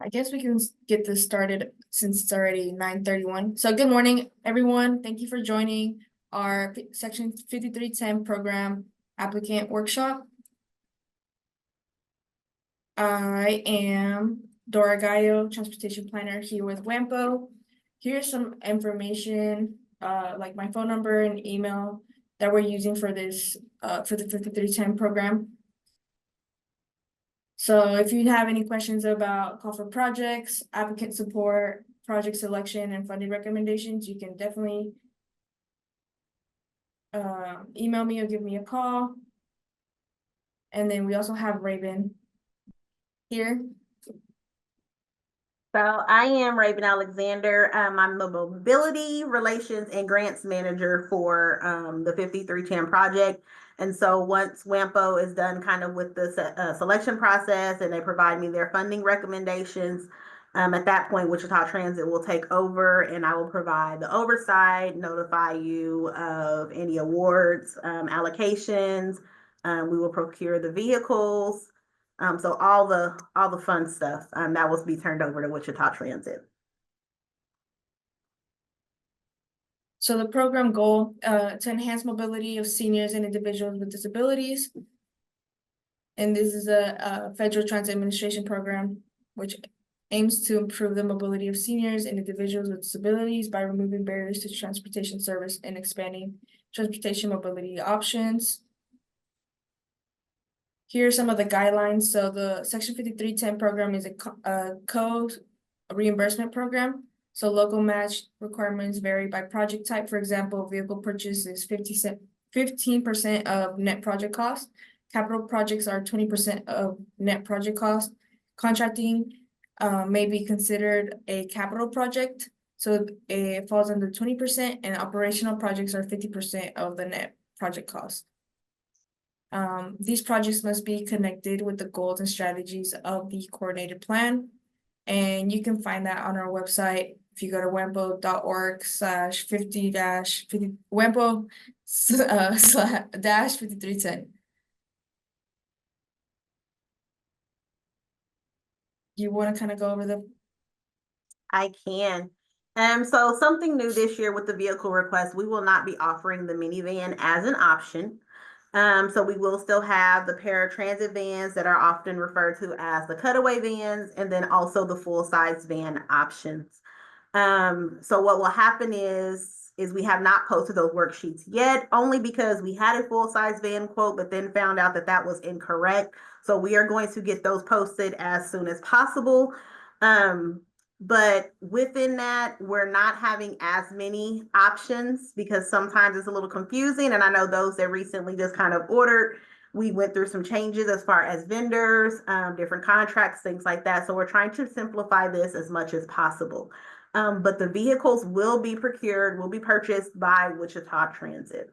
I guess we can get this started since it's already 9:31. So good morning, everyone. Thank you for joining our Section 5310 program applicant workshop. I am Dora Gallo, transportation planner here with WAMPO. Here's some information, like my phone number and email that we're using for this, for the 5310 program. So if you have any questions about call for projects, applicant support, project selection, and funding recommendations, you can definitely email me or give me a call. And then we also have Raven here. So I am Raven Alexander. I'm the Mobility Relations and Grants Manager for the 5310 project. And so once WAMPO is done kind of with the selection process and they provide me their funding recommendations, at that point, Wichita Transit will take over and I will provide the oversight, notify you of any awards, allocations. We will procure the vehicles. So all the fun stuff that will be turned over to Wichita Transit. So the program goal to enhance mobility of seniors and individuals with disabilities. And this is a Federal Transit Administration program, which aims to improve the mobility of seniors and individuals with disabilities by removing barriers to transportation service and expanding transportation mobility options. Here are some of the guidelines. So the Section 5310 program is a code reimbursement program. So local match requirements vary by project type. For example, vehicle purchase is 15% of net project cost. Capital projects are 20% of net project cost. Contracting may be considered a capital project. So it falls under 20%, and operational projects are 50% of the net project cost. These projects must be connected with the goals and strategies of the coordinated plan. And you can find that on our website. If you go to wampo.org/50-50 wampo-5310. You want to kind of go over the? I can. So something new this year with the vehicle request, we will not be offering the minivan as an option. So we will still have the paratransit vans that are often referred to as the cutaway vans, and then also the full-size van options. So what will happen is we have not posted those worksheets yet, only because we had a full-size van quote, but then found out that that was incorrect. So we are going to get those posted as soon as possible. But within that, we're not having as many options because sometimes it's a little confusing. And I know those that recently just kind of ordered, we went through some changes as far as vendors, different contracts, things like that. So we're trying to simplify this as much as possible. But the vehicles will be procured, will be purchased by Wichita Transit.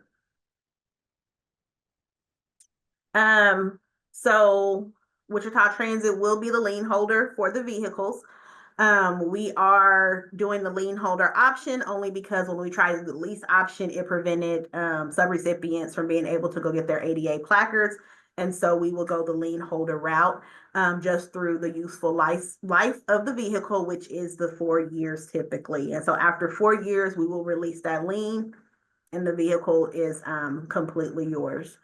So Wichita Transit will be the lien holder for the vehicles. We are doing the lien holder option only because when we tried the lease option, it prevented subrecipients from being able to go get their ADA placards. And so we will go the lien holder route just through the useful life of the vehicle, which is the 4 years typically. And so after 4 years, we will release that lien and the vehicle is completely yours.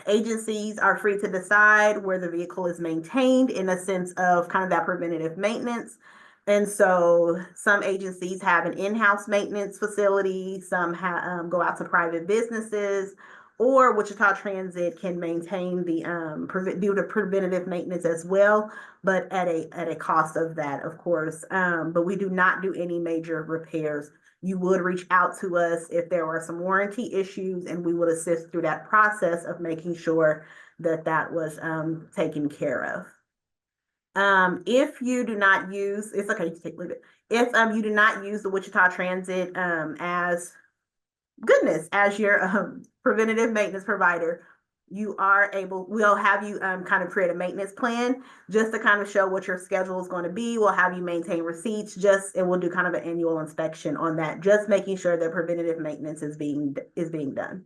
Agencies are free to decide where the vehicle is maintained in a sense of kind of that preventative maintenance. And so some agencies have an in-house maintenance facility, some go out to private businesses, or Wichita Transit can maintain the do the preventative maintenance as well, but at a cost of that, of course. But we do not do any major repairs. You would reach out to us if there were some warranty issues, and we would assist through that process of making sure that that was taken care of. If you do not use, it's okay, you can leave it. If you do not use the Wichita Transit as your preventative maintenance provider, you are able, we'll have you kind of create a maintenance plan just to kind of show what your schedule is going to be. We'll have you maintain receipts and we'll do kind of an annual inspection on that, just making sure that preventative maintenance is being done.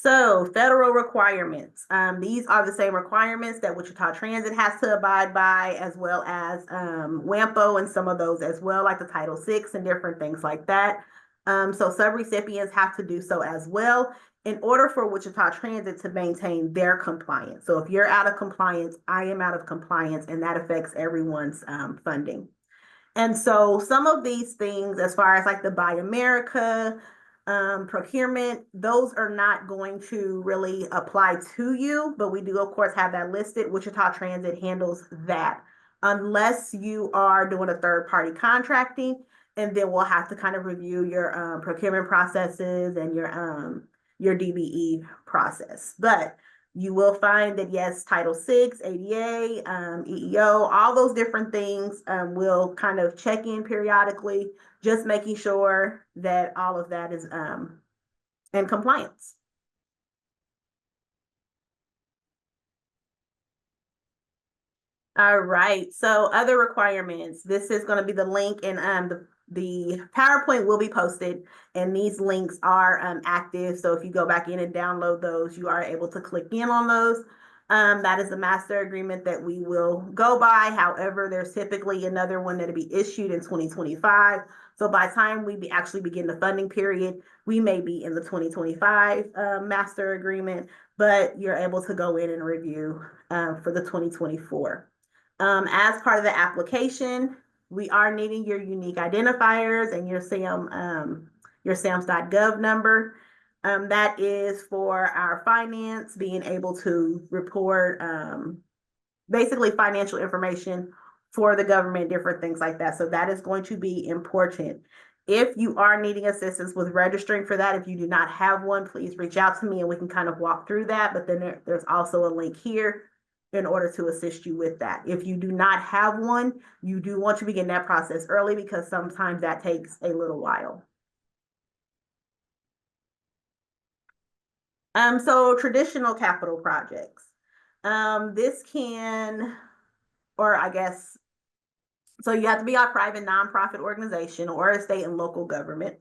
So federal requirements. These are the same requirements that Wichita Transit has to abide by, as well as WAMPO and some of those as well, like the Title VI and different things like that. So subrecipients have to do so as well in order for Wichita Transit to maintain their compliance. So if you're out of compliance, I am out of compliance, and that affects everyone's funding. And so some of these things, as far as like the Buy America, procurement, those are not going to really apply to you, but we do of course have that listed. Wichita Transit handles that unless you are doing a third-party contracting, and then we'll have to kind of review your procurement processes and your DBE process. But you will find that yes, Title VI, ADA, EEO, all those different things will kind of check in periodically, just making sure that all of that is in compliance. All right, so other requirements. This is going to be the link, and the PowerPoint will be posted, and these links are active. So if you go back in and download those, you are able to click in on those. That is the master agreement that we will go by. However, there's typically another one that'll be issued in 2025. So by the time we actually begin the funding period, we may be in the 2025 master agreement, but you're able to go in and review for the 2024. As part of the application, we are needing your unique identifiers and your SAMS.gov number. That is for our finance, being able to report basically financial information for the government, different things like that. So that is going to be important. If you are needing assistance with registering for that, if you do not have one, please reach out to me and we can kind of walk through that. But then there's also a link here in order to assist you with that. If you do not have one, you do want to begin that process early, because sometimes that takes a little while. So traditional capital projects. This can, or I guess, so you have to be a private nonprofit organization or a state and local government.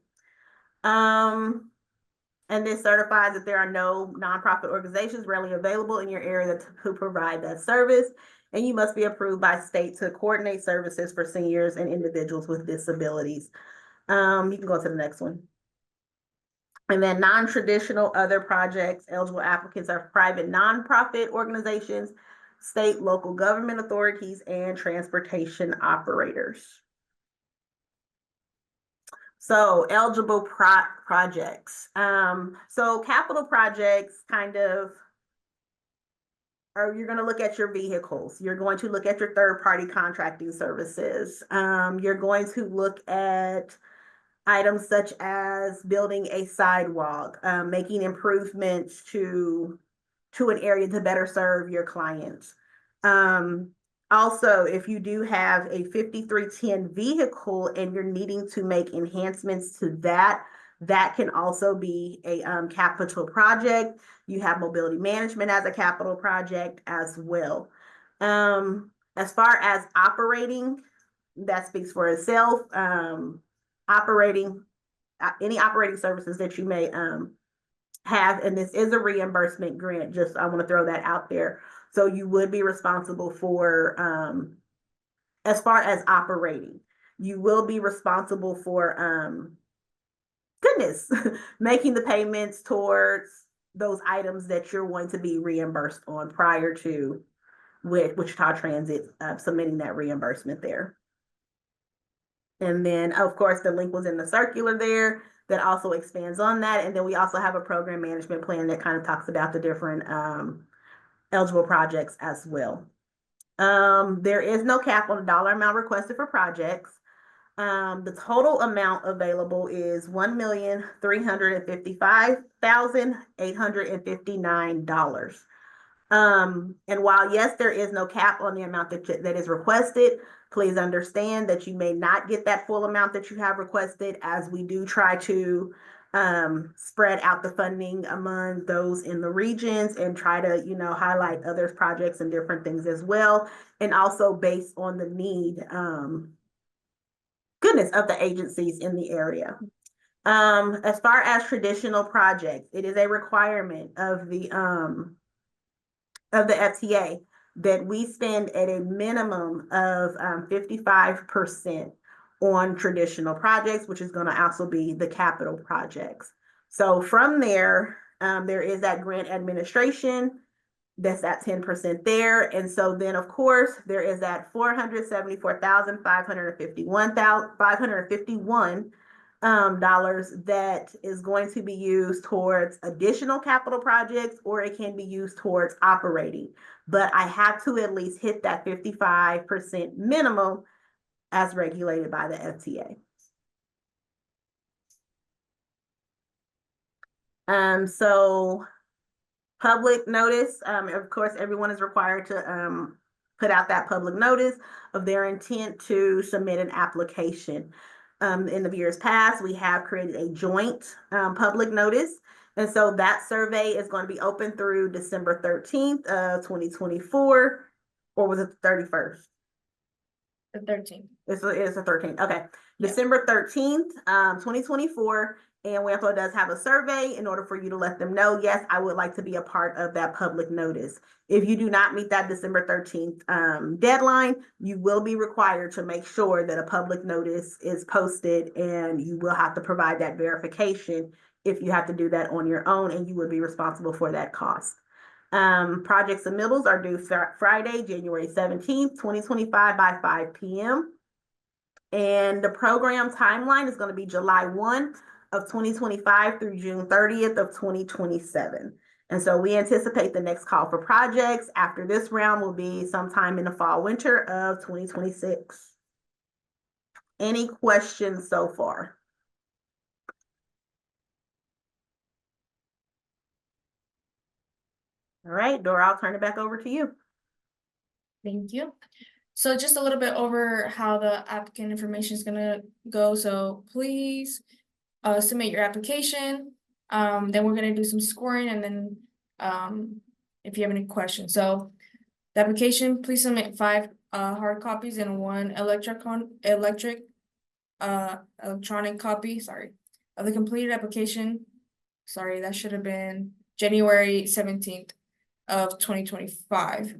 And this certifies that there are no nonprofit organizations readily available in your area who provide that service. And you must be approved by state to coordinate services for seniors and individuals with disabilities. You can go to the next one. And then non-traditional other projects, eligible applicants are private nonprofit organizations, state, local government authorities, and transportation operators. So eligible projects. So capital projects kind of, or you're going to look at your vehicles. You're going to look at your third-party contracting services. You're going to look at items such as building a sidewalk, making improvements to an area to better serve your clients. Also, if you do have a 5310 vehicle and you're needing to make enhancements to that, that can also be a capital project. You have mobility management as a capital project as well. As far as operating, that speaks for itself. Operating, any operating services that you may have, and this is a reimbursement grant, just I want to throw that out there. So you would be responsible for, as far as operating, you will be responsible for, making the payments towards those items that you're going to be reimbursed on prior to Wichita Transit submitting that reimbursement there. And then, of course, the link was in the circular there that also expands on that. And then we also have a program management plan that kind of talks about the different eligible projects as well. There is no cap on the dollar amount requested for projects. The total amount available is $1,355,859. And while, yes, there is no cap on the amount that is requested, please understand that you may not get that full amount that you have requested, as we do try to spread out the funding among those in the regions and try to, highlight other projects and different things as well. And also based on the need, of the agencies in the area. As far as traditional projects, it is a requirement of the FTA that we spend at a minimum of 55% on traditional projects, which is going to also be the capital projects. So from there, there is that grant administration. That's at 10% there. And so then, of course, there is that $474,551 dollars that is going to be used towards additional capital projects, or it can be used towards operating. But I have to at least hit that 55% minimum as regulated by the FTA. So public notice, of course, everyone is required to put out that public notice of their intent to submit an application. In the years past, we have created a joint public notice. And so that survey is going to be open through December 13th of 2024, or was it the 31st? The 13th. It's the 13th. Okay. Yeah. December 13th, 2024. And WAMPO does have a survey in order for you to let them know, yes, I would like to be a part of that public notice. If you do not meet that December 13th deadline, you will be required to make sure that a public notice is posted, and you will have to provide that verification if you have to do that on your own, and you would be responsible for that cost. Project submittals are due Friday, January 17th, 2025 by 5 p.m. And the program timeline is going to be July 1 of 2025 through June 30th of 2027. And so we anticipate the next call for projects after this round will be sometime in the fall, winter of 2026. Any questions so far? All right, Dora, I'll turn it back over to you. Thank you. So just a little bit over how the applicant information is gonna go. So please submit your application. Then we're gonna do some scoring, and then if you have any questions. So the application, please submit 5 hard copies and 1 electronic copy, of the completed application. Sorry, that should have been January 17th of 2025.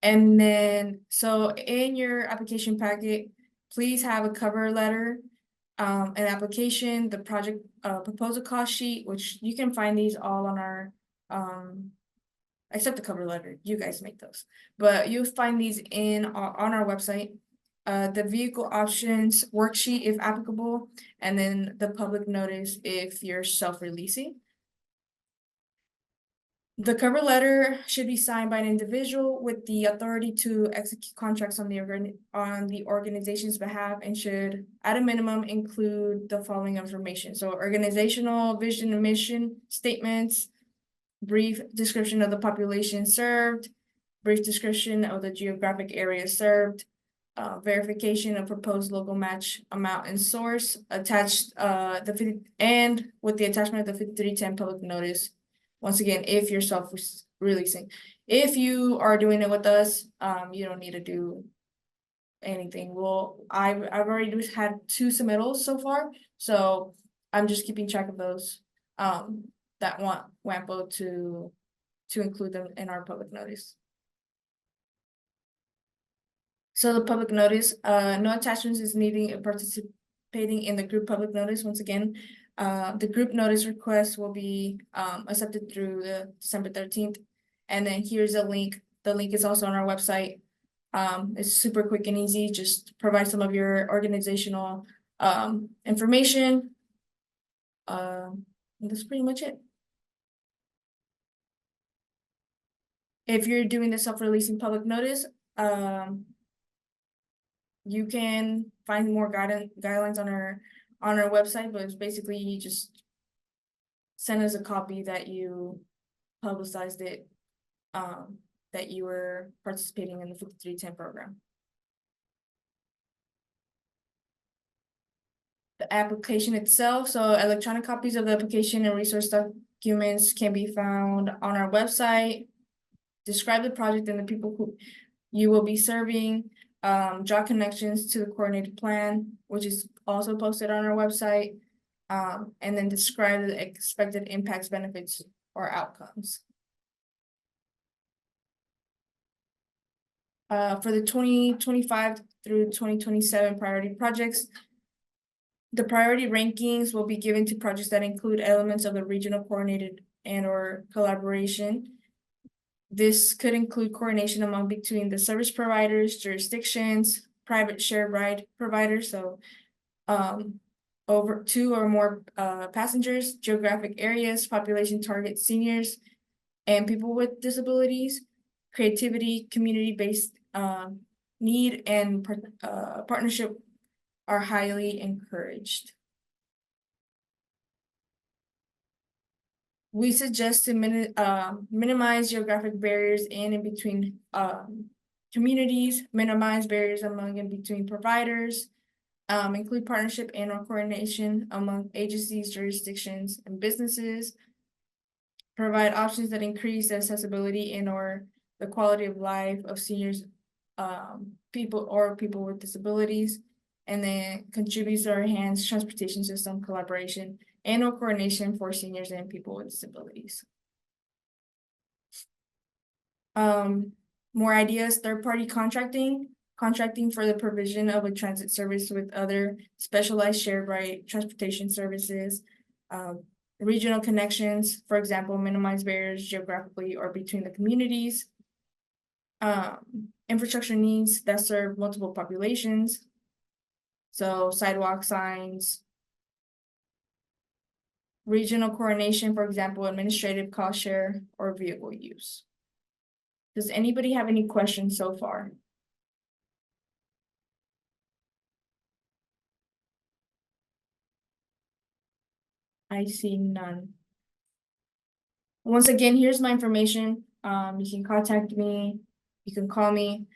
And then, so in your application packet, please have a cover letter, an application, the project proposal cost sheet, which you can find these all on our, except the cover letter, you guys make those. But you'll find these on our website. The vehicle options worksheet if applicable, and then the public notice if you're self-releasing. The cover letter should be signed by an individual with the authority to execute contracts on the organization's behalf, and should, at a minimum, include the following information. So organizational vision and mission statements, brief description of the population served, brief description of the geographic area served, verification of proposed local match amount and source, attached and with the attachment of the 5310 public notice. Once again, if you're self-releasing. If you are doing it with us, you don't need to do anything. Well, I've already had 2 submittals so far, so I'm just keeping track of those that want WAMPO to include them in our public notice. So the public notice, no attachments is needed in participating in the group public notice. Once again, the group notice request will be accepted through the December 13th. And then here's a link. The link is also on our website. It's super quick and easy. Just provide some of your organizational information. That's pretty much it. If you're doing the self-releasing public notice, you can find more guidelines on our website, but it's basically you just send us a copy that you publicized it, that you were participating in the 5310 program. The application itself, so electronic copies of the application and resource documents can be found on our website. Describe the project and the people who you will be serving. draw connections to the coordinated plan, which is also posted on our website, and then describe the expected impacts, benefits, or outcomes. For the 2025 through 2027 priority projects, the priority rankings will be given to projects that include elements of the regional coordinated and/or collaboration. This could include coordination between the service providers, jurisdictions, private shared ride providers, so over 2 or more passengers, geographic areas, population target seniors, and people with disabilities, creativity, community-based need, and partnership are highly encouraged. We suggest to minimize geographic barriers in and between communities, minimize barriers among and between providers, include partnership and/or coordination among agencies, jurisdictions, and businesses, provide options that increase the accessibility and/or the quality of life of seniors, people with disabilities, and then contributes to our enhanced transportation system collaboration and/or coordination for seniors and people with disabilities. More ideas: third-party contracting for the provision of a transit service with other specialized shared ride transportation services. Regional connections, for example, minimize barriers geographically or between the communities. Infrastructure needs that serve multiple populations, so sidewalk signs. Regional coordination, for example, administrative cost share or vehicle use. Does anybody have any questions so far? I see none. Once again, here's my information. You can contact me, you can call me.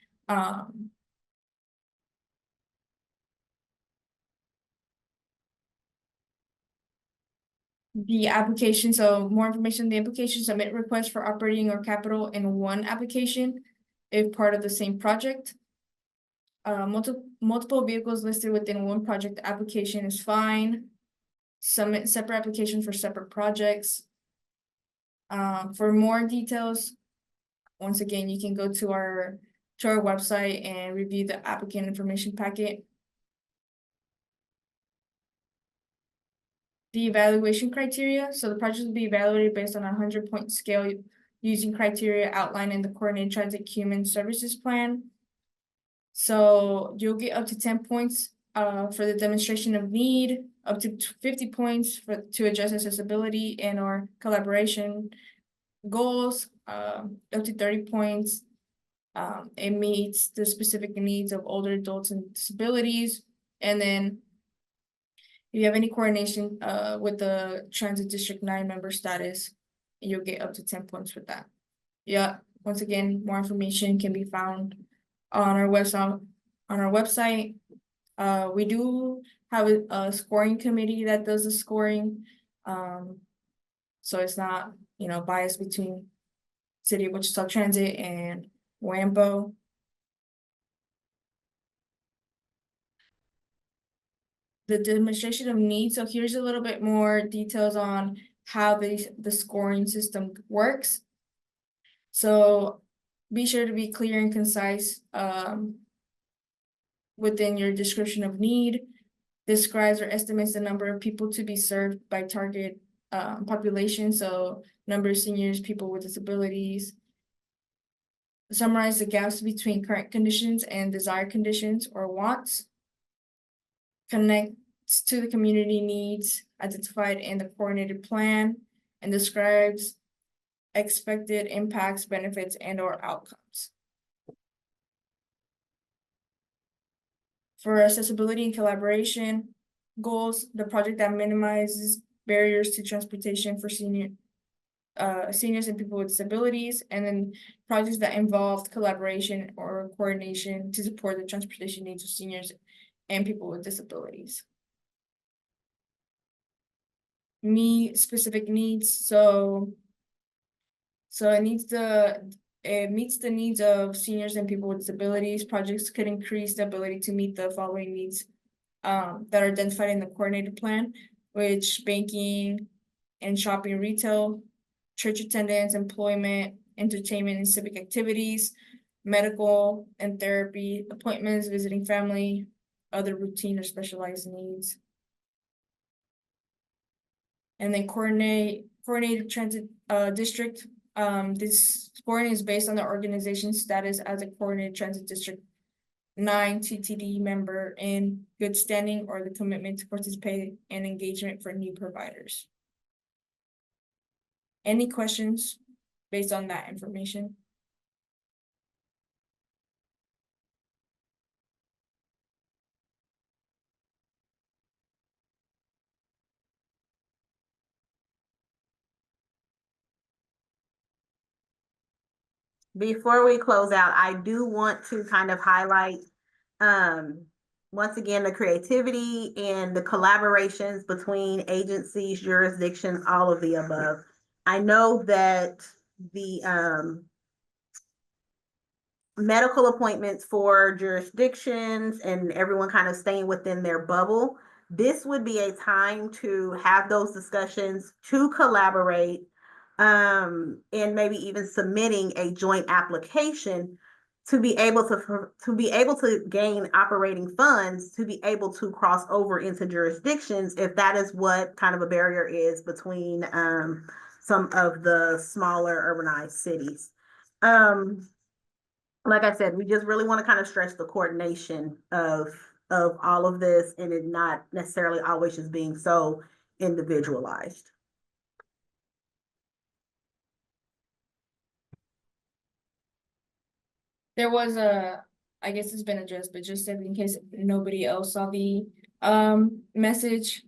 The application, so more information, the application: submit request for operating or capital in one application if part of the same project. Multiple vehicles listed within one project application is fine. Submit separate application for separate projects. For more details, once again, you can go to our website and review the applicant information packet. The evaluation criteria. So the project will be evaluated based on a 100-point scale using criteria outlined in the Coordinated Transit Human Services Plan. So you'll get up to 10 points for the demonstration of need, up to 50 points to address accessibility and/or collaboration goals, up to 30 points. It meets the specific needs of older adults and disabilities. And then if you have any coordination with the Transit District 9 member status, you'll get up to 10 points for that. Yeah, once again, more information can be found on our website. We do have a scoring committee that does the scoring. So it's not, biased between City of Wichita Transit and WAMPO. The demonstration of needs. So here's a little bit more details on how the scoring system works. So be sure to be clear and concise within your description of need. Describes or estimates the number of people to be served by target population, so number of seniors, people with disabilities. Summarize the gaps between current conditions and desired conditions or wants. Connects to the community needs identified in the coordinated plan, and describes expected impacts, benefits, and/or outcomes. For accessibility and collaboration goals, the project that minimizes barriers to transportation for seniors and people with disabilities, and then projects that involved collaboration or coordination to support the transportation needs of seniors and people with disabilities. Specific needs, so it it meets the needs of seniors and people with disabilities. Projects could increase the ability to meet the following needs that are identified in the coordinated plan, which banking and shopping, retail, church attendance, employment, entertainment and civic activities, medical and therapy appointments, visiting family, other routine or specialized needs. And then coordinated transit district. This scoring is based on the organization's status as a coordinated transit district 9 TTD member in good standing or the commitment to participate and engagement for new providers. Any questions based on that information? Before we close out, I do want to kind of highlight, once again, the creativity and the collaborations between agencies, jurisdictions, all of the above. I know that the medical appointments for jurisdictions and everyone kind of staying within their bubble, this would be a time to have those discussions, to collaborate, and maybe even submitting a joint application to be able to gain operating funds, to be able to cross over into jurisdictions, if that is what kind of a barrier is between some of the smaller urbanized cities. Like I said, we just really want to kind of stress the coordination of all of this, and it not necessarily always just being so individualized. There was I guess it's been addressed, but just in case nobody else saw the message.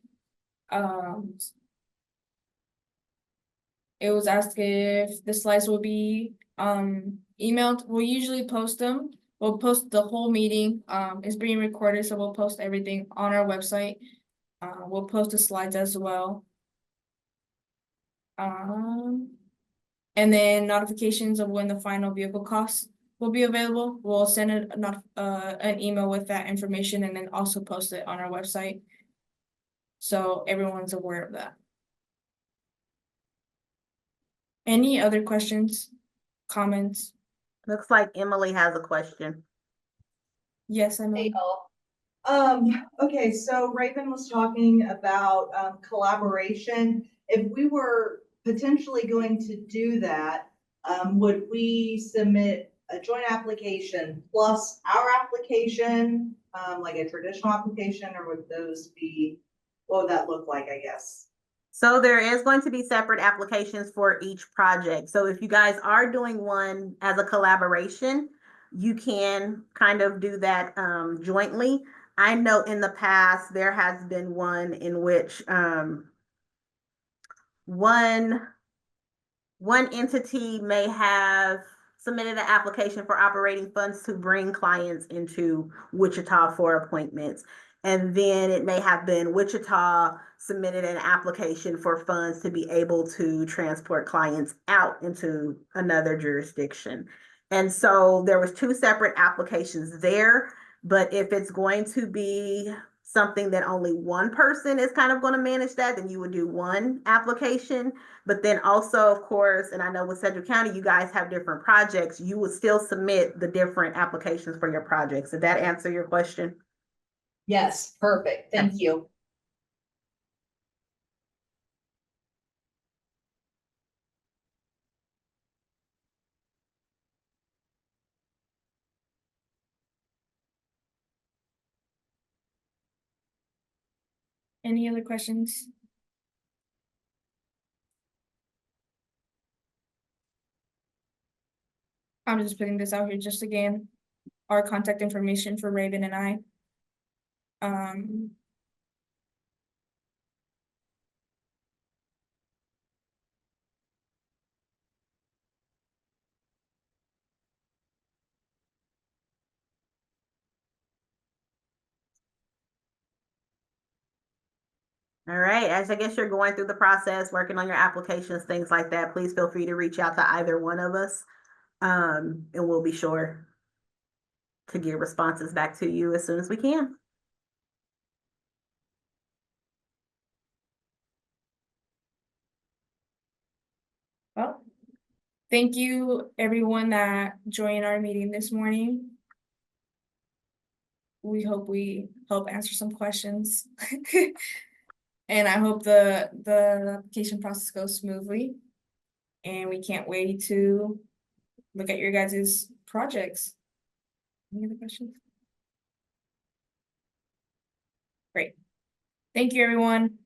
It was asked if the slides will be emailed. We'll usually post them. We'll post the whole meeting. It's being recorded, so we'll post everything on our website. We'll post the slides as well. And then notifications of when the final vehicle costs will be available. We'll send an email with that information and then also post it on our website, so everyone's aware of that. Any other questions, comments? Looks like Emily has a question. Yes, I know. Hey, all. Okay, so Raven was talking about collaboration. If we were potentially going to do that, would we submit a joint application plus our application, like a traditional application, or would those be, what would that look like, I guess? So there is going to be separate applications for each project. So if you guys are doing one as a collaboration, you can kind of do that jointly. I know in the past, there has been one in which one entity may have submitted an application for operating funds to bring clients into Wichita for appointments. And then it may have been Wichita submitted an application for funds to be able to transport clients out into another jurisdiction. And so there was 2 separate applications there, but if it's going to be something that only one person is kind of going to manage that, then you would do one application. But then also, of course, and I know with Sedgwick County, you guys have different projects, you would still submit the different applications for your projects. Did that answer your question? Yes, perfect. Thank you. Any other questions? I'm just putting this out here just again, our contact information for Raven and I. All right, as I guess you're going through the process, working on your applications, things like that, please feel free to reach out to either one of us. And we'll be sure to get responses back to you as soon as we can. Well, thank you everyone that joined our meeting this morning. We hope we help answer some questions. And I hope the application process goes smoothly. And we can't wait to look at your guys' projects. Any other questions? Great. Thank you, everyone.